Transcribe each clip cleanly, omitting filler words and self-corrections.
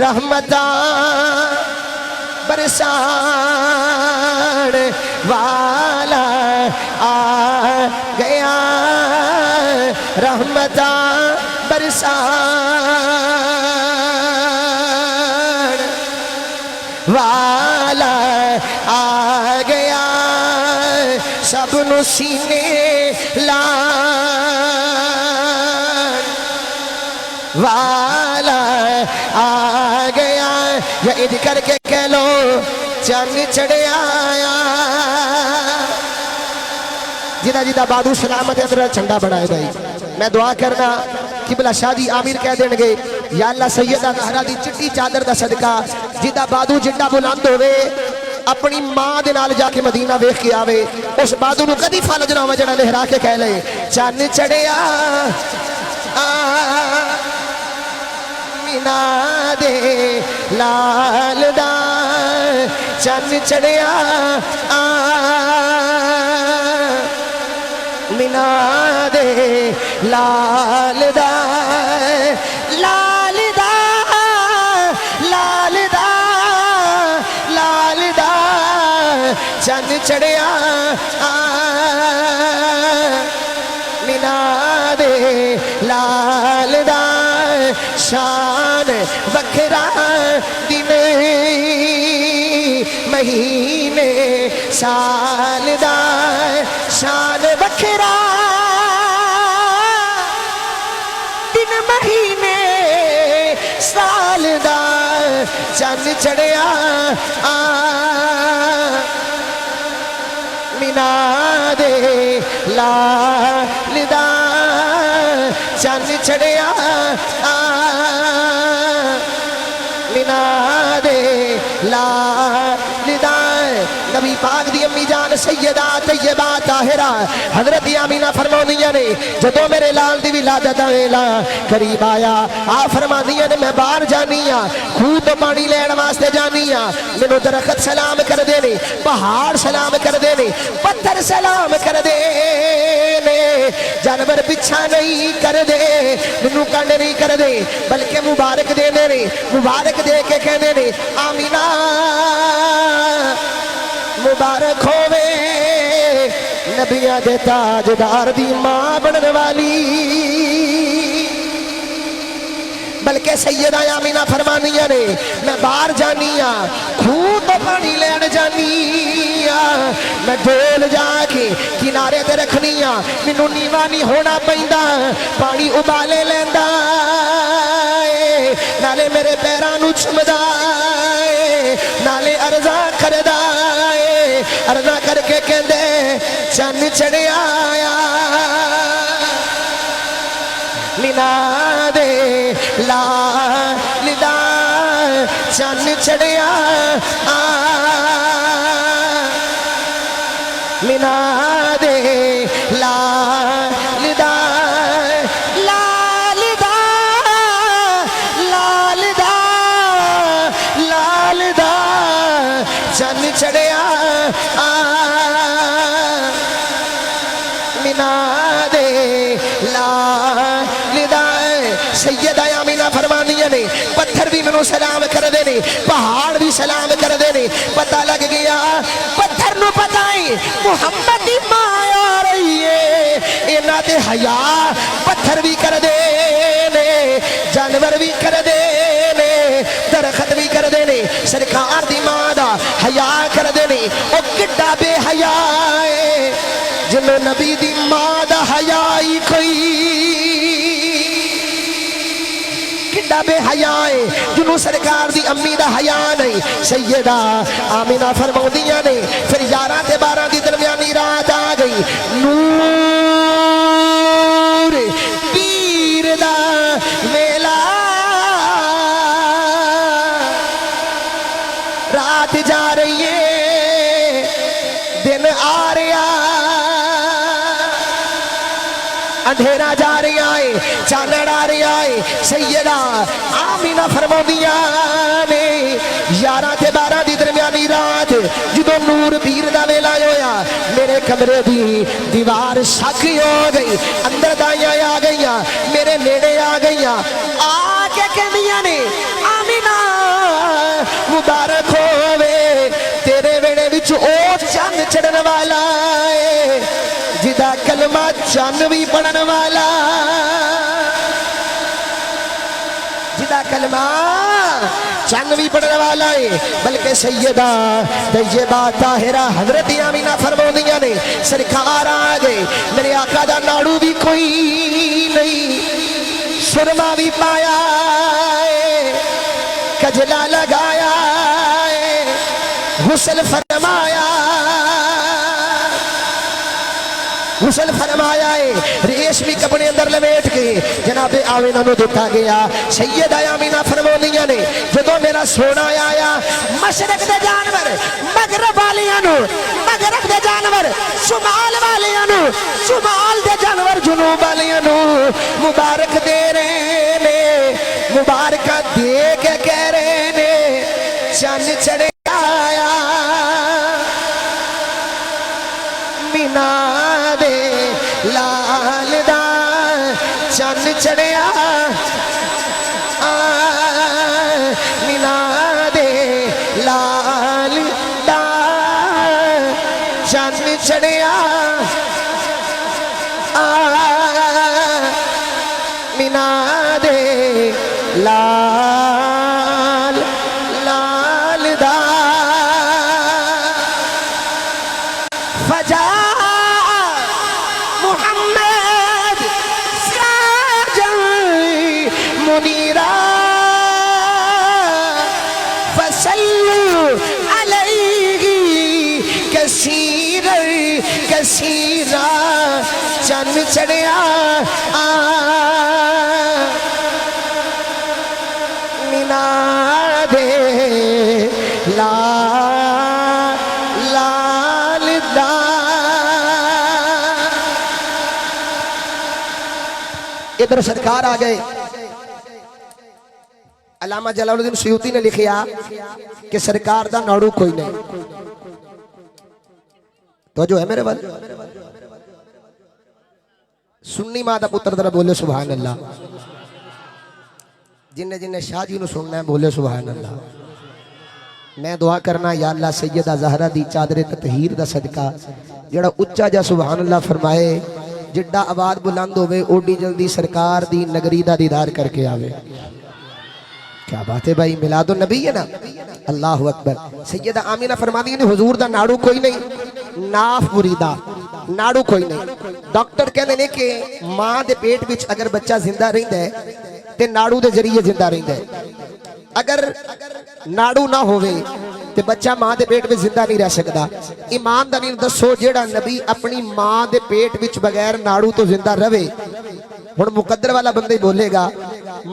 रहमता बरसाने वाला आ गया, रहमता बरसाने वाला आ गया, सब नु सीने लान वाला आ गया। या इध करके कह लो चंग चढ़े आया, जिदा जिदा बादू सलामत है अंदर झंडा बनाए भाई। मैं दुआ करना किबला शादी आमिर कह देंगे या अल्लाह सैयदा ज़हरा दी चिट्टी चादर दा सदका जिदा बादू जिड्डा बुलंद होवे अपनी मां दे नाल जाके मदीना वेख के आवे, उस बादू नू कदी फलज ना होवे जड़ा लहरा के कह ले चंग चढ़िया मीना दे लाल दा चंद चढ़िया मीना दे लाल दा लाल दा लाल दा लाल दा चंद चढ़िया मीना दे लाल दा शान वखरा दिन महीने साल दा शान वखरा दिन महीने साल दा चंद चढ़िया मीना दे लाल दा चंद चढ़िया मीना दे लाल दा। नबी पाक दी अम्मी जान सैयदा तैयबा ताहिरा हजरत आमीना फरमाउंदियां ने जदों मेरे लाल दी विलादत दा वेला करीब आया आ फरमांदियां ने मैं बाहर जानी आ खूह तो पानी लैण वास्ते जानी आ, मैनू दरखत सलाम कर दे ने, पहाड़ सलाम कर दे ने, पत्थर सलाम कर दे ने, जानवर पिछा नहीं कर दे, मैनू कंड नहीं कर दे बल्कि मुबारक देने ने, मुबारक दे के कहने ने आमीना मुबारक होवे नबिया दे ताजदार दी मां बनने वाली। बल्कि सैयदा आमीना फरमानिया ने मैं बाहर जानी आ खूह तो पानी लैन जानी आ, मैं डोल जाके किनारे ते रखनी आ, मैनू नीवा नहीं होना पैंदा, पानी उबाले लैंदा नाले मेरे पैरां नू चुमदा नाले अर्जा करदा अर्जा करके कहंदे चंद चढ़िया मीना दे लाल दा चंद चढ़िया मीना दे लाल दा लाल दा लाल दा लाल दा चंद चढ़िया मीना दे लाल दा। सैयदा आमीना फरमानिया ने पत्थर भी मैनू सलाम कर दे ने, पहाड़ भी सलाम कर दे ने, पता लग गया पत्थर नू पता है मुहम्मद दी मां आ रही है, इन्हां ते हया पत्थर भी कर दे ने, जानवर भी कर दे ने, दरखत भी कर दे ने, सरकार दी मां दा हया कर दे ने। ओ किड्डा बेहया है जिन्हों नबी दी मां दा हया ही कोई, किड्डा बेहया है जिन्हों सरकार दी अम्मी दा हया नहीं। सैयदा आमीना फरमाउंदियां ने फिर 11 ते 12 दी दरमियानी रात आ गई, नूर पीर दा वेला रात जा रही है दिन आ रहा अंधेरा जा रहा है चानन आ रहा है। सैयदा आमीना फरमाउंदियां ने 11 ते 12 दी दरमियानी रात जो नूर पीर दा वेला होया मेरे कमरे दी दीवार सख हो गई, अंदर दाइयां आ गई, मेरे नेड़े आ गई, आके कहदियां ने आमीना चढ़न वाला है, जिदा कलमा चन्न भी पढ़न वाला, जिदा कलमा चन्न भी पढ़ने वाला है। बल्कि सैयदा तैयबा ताहिरा हजरत आमीना फरमाउंदियां ने सरकार आ गए, मेरे आका दा नाड़ू भी कोई नहीं, सुरमा भी पाया है, कजला लगाया है, गुस्ल फरमाया, गुस्ल फरमाया है, रेशमी कपड़े अंदर लपेट के जनाबे आमीना नूं दिता गया। सैयदा आमीना फरमाउंदियां ने जदों मेरा सोना आया, मशरक दे जानवर मगरब वालियां नूं, मगरब दे जानवर शुमाल वालियां नूं, शुमाल दे जानवर जुनूब वालियां नूं मुबारक दे रहे ने, मुबारक दे के कह रहे ने चन्न चढ़े आया मीना दे लाल दा, चन्न चढ़िया मीना दे लाल दा, चन्न चढ़िया मीना दे लाल लाल दा। फजा मुहम्मद साजन मुनीरा फसल्लु अलैहि कसीरा कसीरा, चन्न चढ़िया मीना दे लाल दा। इधर सरकार आ गए। अल्लामा जलालुद्दीन सुयूती ने लिखिया कि सरकार दा नाड़ू कोई नहीं। तो जो है मेरे वाल सुन्नी मां दा पुत्र जरा बोले सुभान अल्लाह। जिन्ने जिन्ने शाह जी नूं सुनना है बोले सुभान अल्लाह। मैं दुआ करना या अल्लाह सैयदा ज़हरा दी चादरे ततहीर दा सदका जेड़ा उच्चा जा सुभान अल्लाह फरमाए, जिड्डा आवाज बुलंद होवे ओडी जल्दी सरकार दी नगरी दा दीदार करके आवे। क्या बात है भाई, मिलादुन नबी है ना। अल्लाहु अकबर। सैयदा आमीना फरमाती है हुजूर दा नाड़ू कोई नहीं, नाफ मुरीदा नाड़ू कोई नहीं। डॉक्टर कहते ने कि मां दे पेट विच अगर बच्चा जिंदा रहिंदा है ते नाड़ू दे जरिए जिंदा रहिंदा है। अगर नाड़ू ना होवे ते बच्चा मां दे पेट में जिंदा नहीं रह सकता। ईमानदारी दसो जेड़ा नबी अपनी मां दे पेट विच बगैर नाड़ू तो जिंदा रहे, हुण मुकद्दर वाला बंदा ही बोलेगा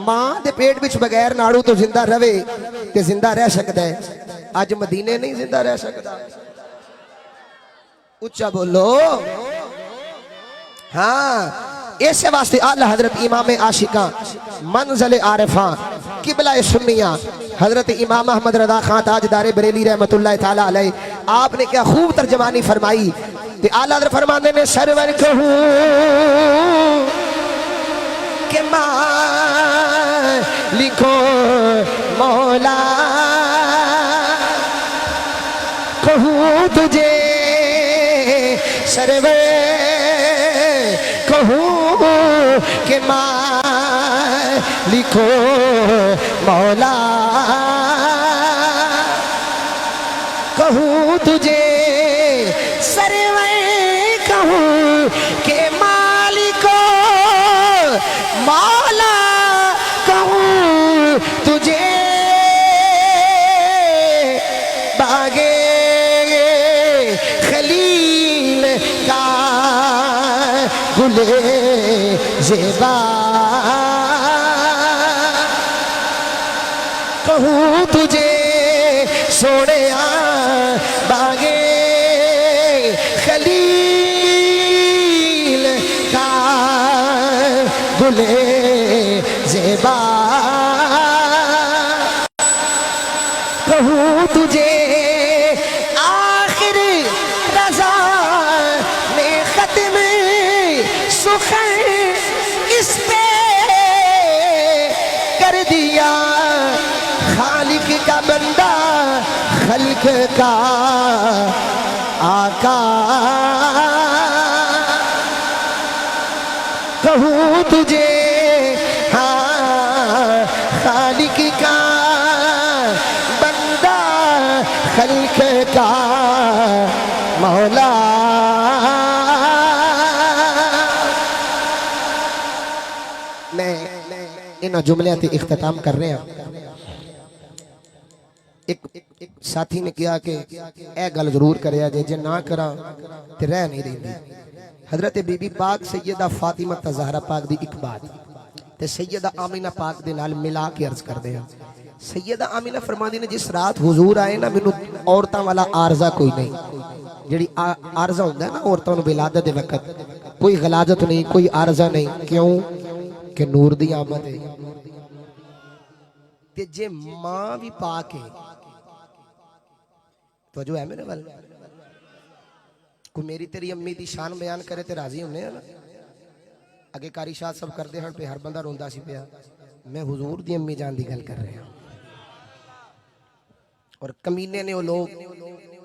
मां दे पेट विच बगैर नाड़ू तो जिंदा रहे ते जिंदा रह सकता है। अज मदीने नहीं जिंदा रह सकता। उच्चा बोलो। हाँ, इस वास्ते आला हजरत इमाम आशिका मंज़िल आरिफा किबला सुन्निया हजरत इमाम अहमद रज़ा खान ताजदार बरेली रहमतुल्लाह ताला अलैह, आपने क्या खूब तर्जमानी फरमाई। ते आला हजरत फरमाते ने सरवर कहूं के मां लिखो मौला, कहूं तुझे सरवर कहूं के मां लिखो मौला, कहूं तुझे सरवर कहूं के मालिको मौला, कहूं तुझे बागे खलील का गुले ज़ेबा, कहूं तुझे सोने बागे खलील का गुले ज़ेबा, कहूं तुझे आखिर रज़ा ने ख़त्म सुखर इस पे कर दिया, खालिक का बंदा खल्क का आका कहूँ तुझे हाँ खालिक का बंदा खल्क का मौला। मैं इन जुमले से इख्तिताम कर रहे हैं। एक साथी ने कहा कि ए गल जरूर करे जे ना करा तो रह नहीं रही। हजरत बीबी पाक सैयदा फातिमा ज़हरा पाक दी एक बात ते सैयदा आमीना पाक दे नाल मिला के अर्ज करते हैं। सैयदा आमीना फरमादी ने जिस रात हुजूर आए ना मैनू औरतां वाला आरजा कोई नहीं। जिहड़ी आरजा होंदा है ना औरतां नूं विलादत दे वक्त कोई गलाजत नहीं कोई आरजा नहीं। क्यों कि नूर दी आमद है। ते जे मां भी पाके तो जो है मेरे वाल को मेरी तेरी अम्मी की शान बयान करे तो राजी होने ना। अगे कारी शाह सब करते हैं पे हर बंदा रोंदा सी पिया। मैं हुजूर दी अम्मी जान की गल कर रहा। और कमीने ने वो लोग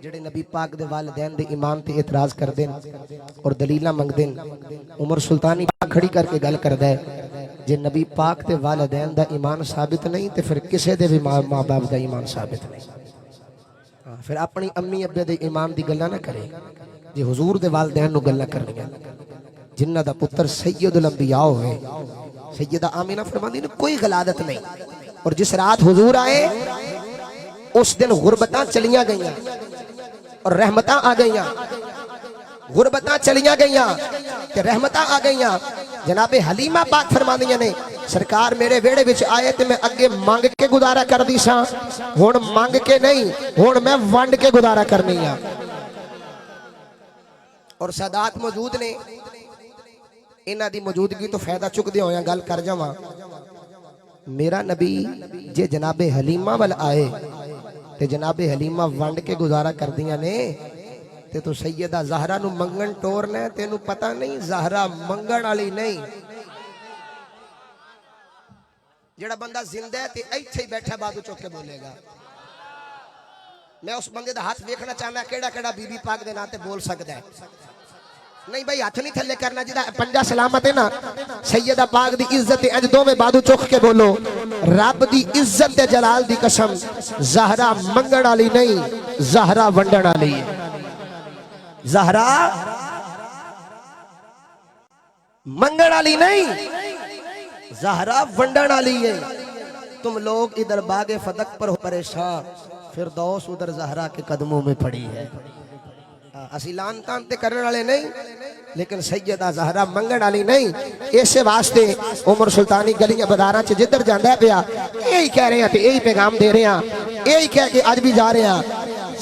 जेडे नबी पाक दे वालिदैन दे ईमान ते एतराज करते हैं और दलील मंगते हैं। उमर सुल्तानी खड़ी करके गल करदा है जे नबी पाक दे वालिदैन दा ईमान साबित नहीं तो फिर किसी दे भी माँ बाप का ईमान साबित नहीं। फिर अपनी अम्मी अब्बे दे ईमान की गल्लां ना करे जे हुजूर दे वालिदैन नूं गल्लां करनियां जिन्हां दा पुत्र सैयदुल अंबिया होए। सैयदा आमीना फरमांदी ने कोई गलादत नहीं। और जिस रात हुजूर आए उस दिन गुरबतां चलियां गईयां और रहमतां आ गईयां। गुरबतां चलियां गईयां ते रहमतां आ गईयां। जनाबे हलीमा पाक फरमांदियां ने सरकार मेरे वेड़े विच आए ते मैं अगे मंग के गुजारा कर दी सा। हुण मंग के नहीं हुण मैं वंड के गुजारा करनी आ। और सादात मौजूद ने इन्हां दी मौजूदगी तो फायदा चुकदे होया गल कर जावां। मेरा नबी जे जनाबे हलीमा वाल आए ते जनाबे हलीमा वंड के गुजारा कर दियां ने ते तू सैयदा ज़हरा नू मंगन टोरना तेनू पता नहीं ज़हरा मंगन वाली नहीं। जेड़ा बंदा जिंदा है ते इत्थे ही बैठा बाजू चुक के बोलेगा। मैं उस बंदे दा हाथ देखना चाहना केड़ा केड़ा बीबी पाक दे नाम ते बोल सकदा है। नहीं भाई हाथ नहीं थले करना जिदा पंजा सलामत है ना। सैयदा पाक दी इज्जत अज दोवें बाजू चुक के बोलो रब दी इज्जत ते जलाल दी कसम ज़हरा मंगण वाली नहीं ज़हरा वंडण वाली है। ज़हरा मंगण वाली नहीं ज़हरा वंडण वाली है। तुम लोग इधर बागे फदक पर हो परेशान फिरदौस उधर ज़हरा के कदमों में पड़ी है। असी लान तान ते करने वाले नहीं लेकिन सैयदा ज़हरा मंगण वाली नहीं। इस वास्ते उमर सुल्तानी गलियां बाजारां च जिधर जांदा पिया यही कह रहे हैं ते यही पैगाम दे रहे हैं। यही कह के अज भी जा रहे हैं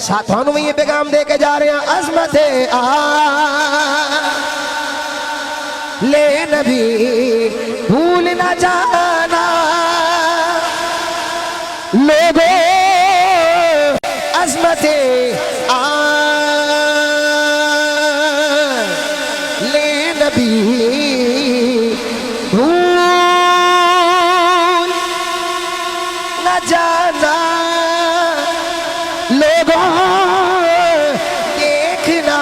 साथों में ये पैगाम दे के जा रहे हैं। अज़मत आ ले नबी भूल न जाना लोगों अज़मत आ ले नबी भूल न जाना लोगों देखना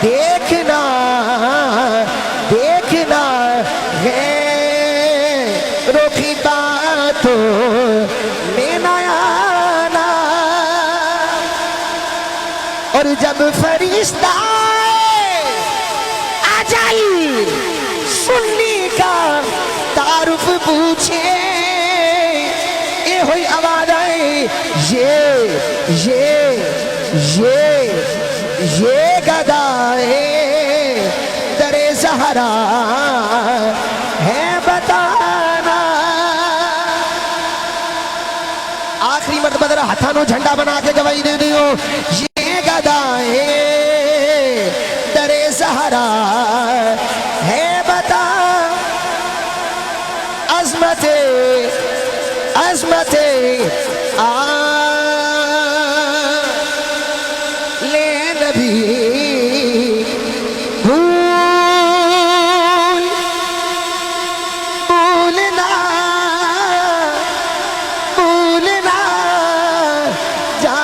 देखना देखना है रोकी बातों में न आना। और जब फरिश्ता अजल सुन्नी का तारुफ पूछे ये हुई आवाज आए ये गदाए दरे ज़हरा है बताना। आखिरी मर्तबा हाथों को झंडा बना के गवाही दे दियो ये गदाए दरे ज़हरा है बता। अज़मते अज़मते आ ले नबी भूलना भूलना जा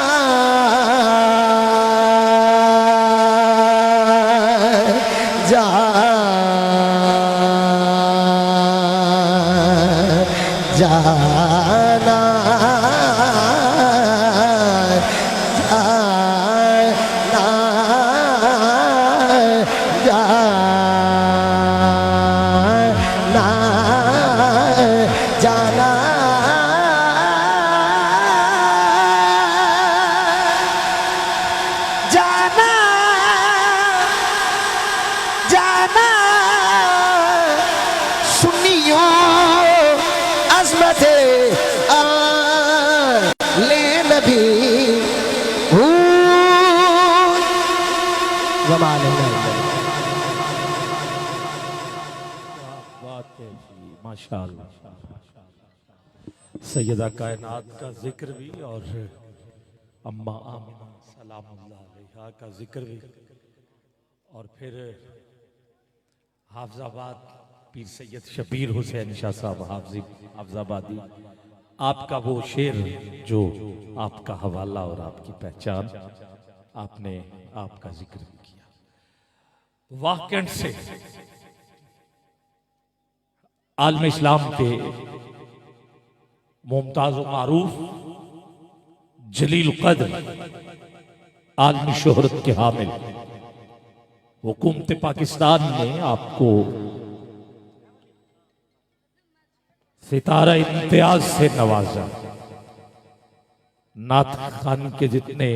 किस्मत आले नबी माशाअल्लाह। सैयदा कायनात का जिक्र भी और अम्मा आमिना सलामुल्लाह अलैहा का जिक्र भी, और फिर हाफजाबाद पीर सैयद शबीर हुसैन शाह साहब हाफजाबादी, आपका वो शेर जो आपका हवाला और आपकी पहचान, आपने आपका जिक्र भी किया। वाकई से आलम इस्लाम के मुमताज मारूफ जलील कद्र आलमी शोहरत के हामिल हुकूमत पाकिस्तान ने आपको सितारा इम्तियाज से नवाजा। नात खान के जितने